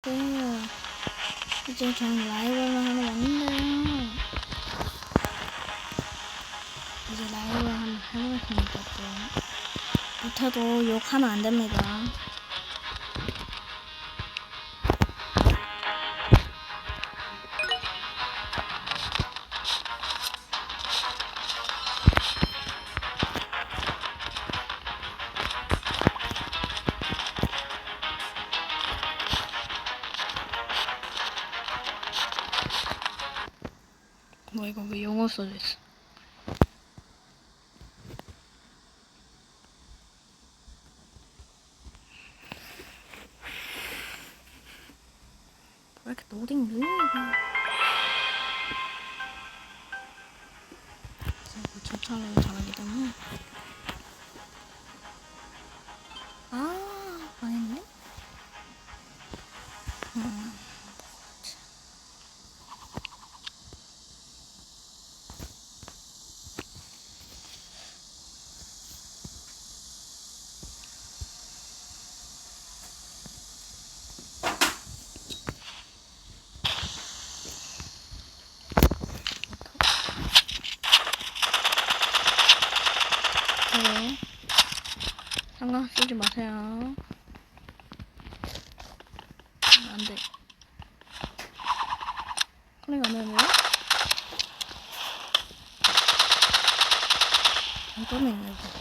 이제 저는 라이브를 하러 왔는데요. 이제 라이브를 한번 해볼 테니까 또 못해도 욕하면 안 됩니다. 뭐 이거 왜 영어 써져있어? 왜 이렇게 로딩 느려? 주차를 잘하기 때문에. 망했네? 네. 상관 쓰지 마세요. 안 돼. 클릭 안 해요? 안 떠네, 이거.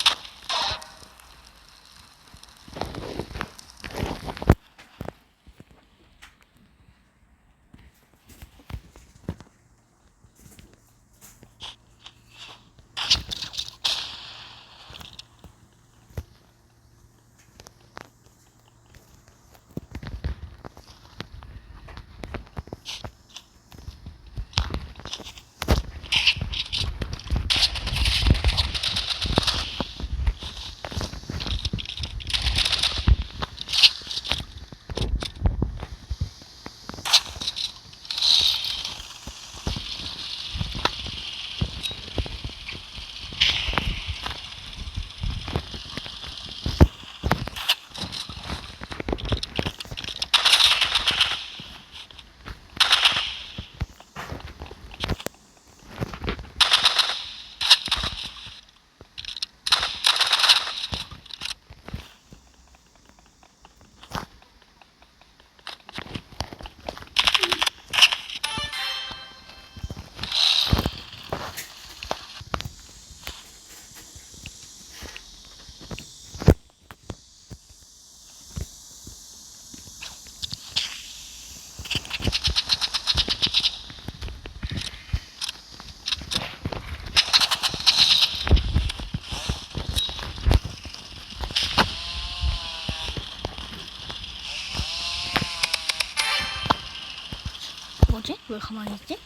뭐지? 왜 가만히 있지?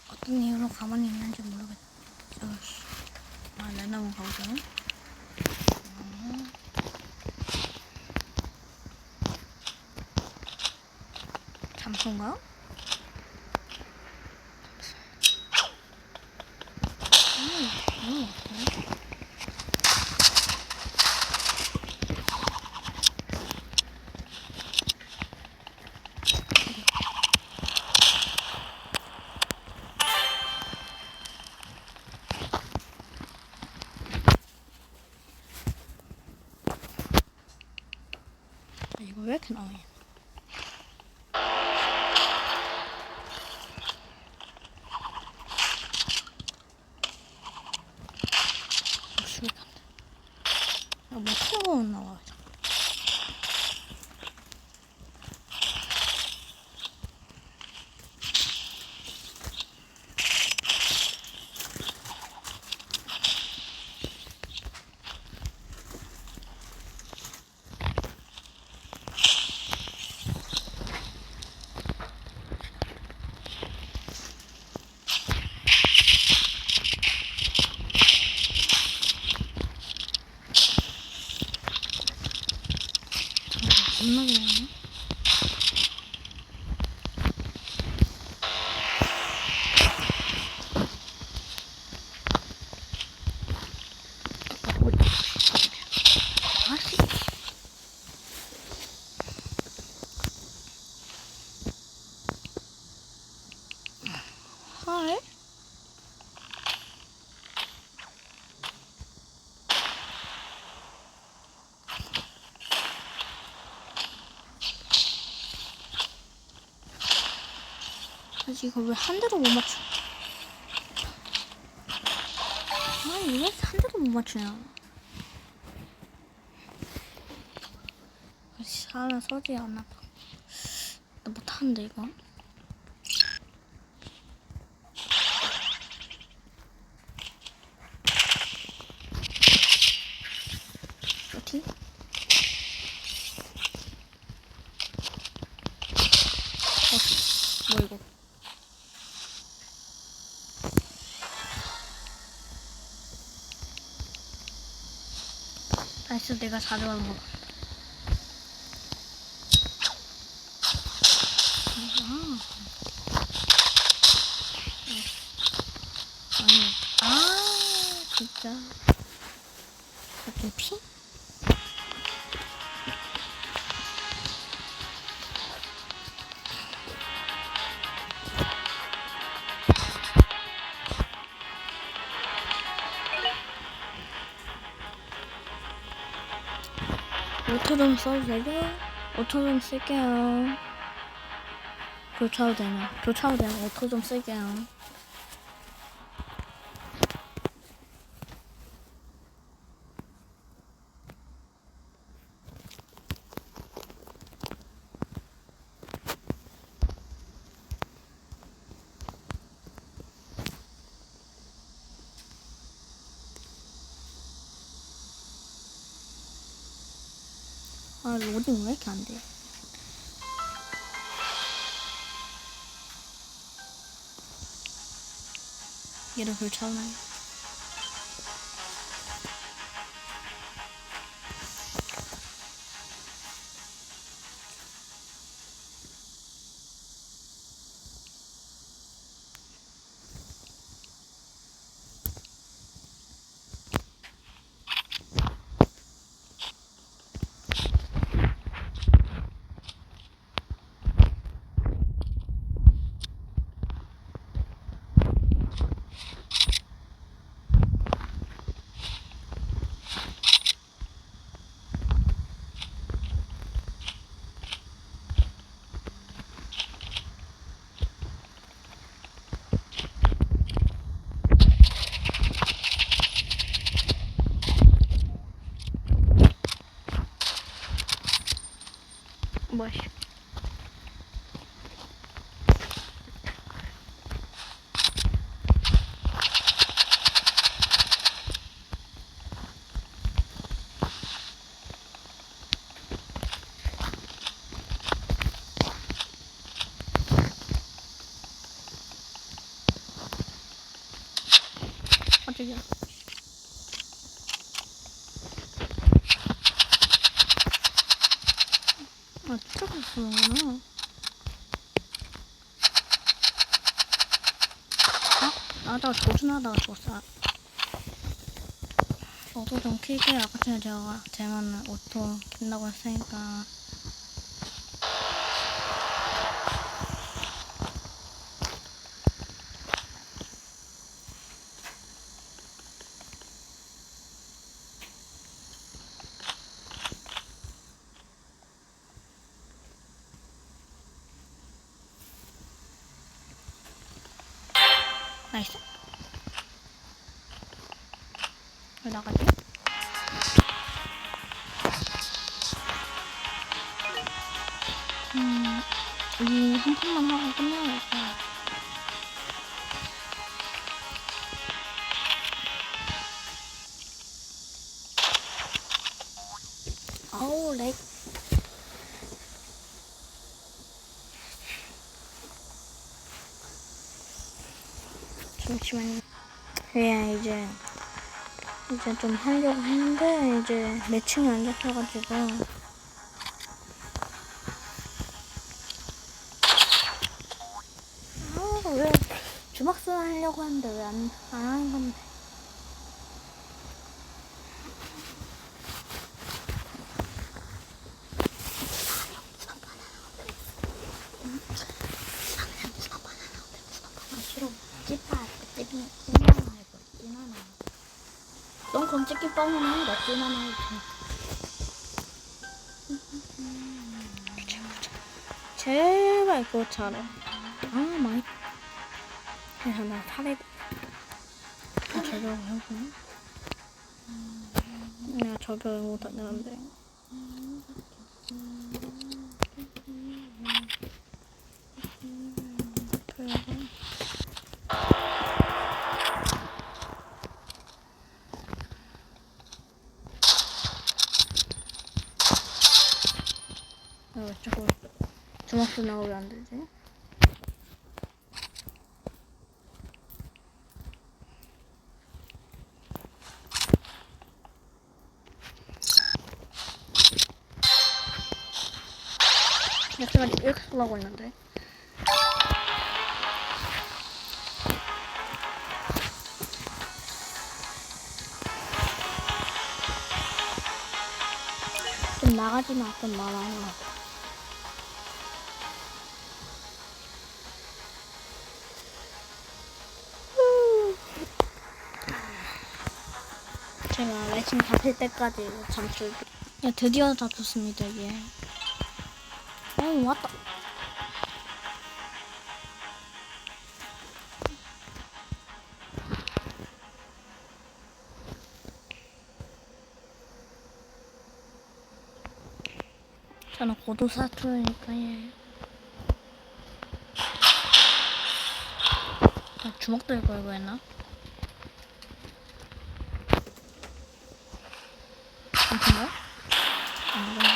어떤 이유로 가만히 있는지 모르겠어. 레나몬 가보자. 잠수인가요? 이거 왜 이렇게 나와요? 아직 이거 왜 한 대도 못 맞춰? 아니 왜 이렇게 한 대도 못 맞추냐? 사람 서지 않나 봐. 나 못하는데 이거. 어디? 뭐 이거? 나이스 내가 잘해하는 거. 진짜 어떤 피? 오토 좀 써도 되죠? 오토 좀 쓸게요. 교차도 되면 오토 좀 쓸게요. 아 로딩 왜 이렇게 안 돼? 얘를 교차하나요? 뭐야? 어쩌냐? 아, 저거 쓰는구나. 나 조준하다가 죽었어. 저도 좀 킬게요. 아까 전에 제가는 오토 킨다고 했으니까. 나이스. 왜 나가지? 이 한 판만 하고 끝내야겠다. 어우, 렉. 잠시만요. 예, 이제 좀 하려고 했는데, 이제 매칭이 안 잡혀가지고. 왜 주먹스 하려고 하는데 왜 안 하는 건데. 넌 검찍기 빵이네. 나 찐하나 해줘. 제발 그거 잘해. 아, 많이. 그래서 나 차례. 저격을 해보네. 내가 저격을 못하는데. 그래서. 왜 자꾸 주먹도 나오게 안 되지? 제가 이렇게 쏘려고 했는데. 좀 나가지 마, 좀 말아. 제가 레싱 잡힐 때까지 잠출. 야, 드디어 잡혔습니다, 이게. 왔다. 저는 고도 사투니까 예. 주먹 들고 걸고 했나? 괜찮아? 안 그래.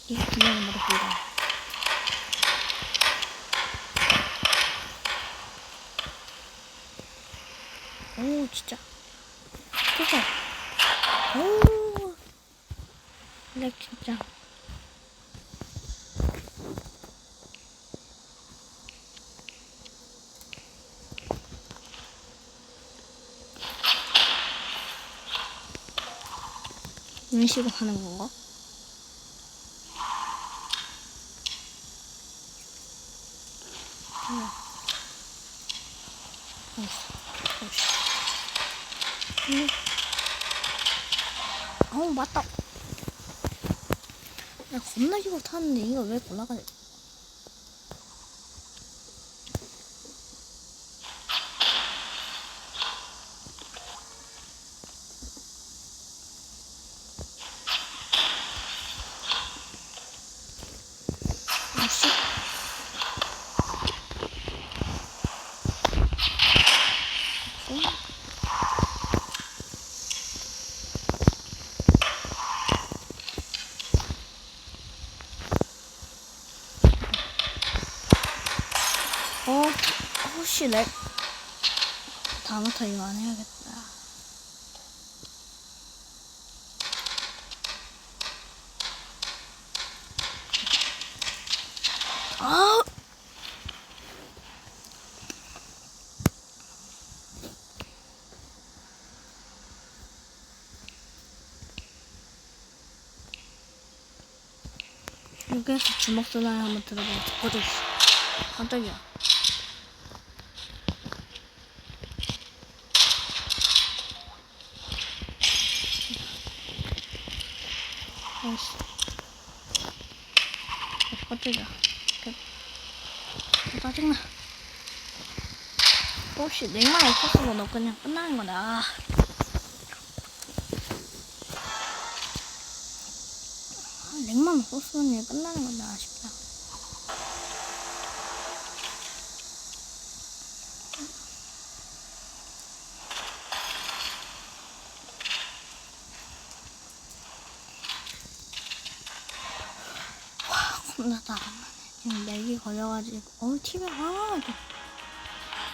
이게 분명히 먹었습니다. 오, 진짜. 오, 렉 진짜. 이런 식으로 하는 건가? 맞다. 야, 겁나 이거 타는데 이거 왜 올라가지? 아씨. 혹시 렉 다음부터 이거 안 해야겠다. 아! 여기에서 주먹 소리를 한번 들어봐. 어디? 깜짝이야. 아이씨. 깜짝이야. 짜증나. 혹시 넥만 없었으면 너 그냥 끝나는 거다. 넥만 없었으면 그냥 끝나는 거다 싶다. 겁나다. 지금 렉이 걸려가지고 TV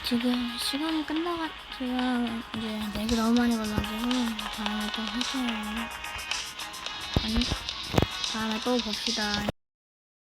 지금 시간이 끝나가 지금 이제 렉이 너무 많이 걸려가지고 다음에 또 할게요. 아니 다음에 또 봅시다.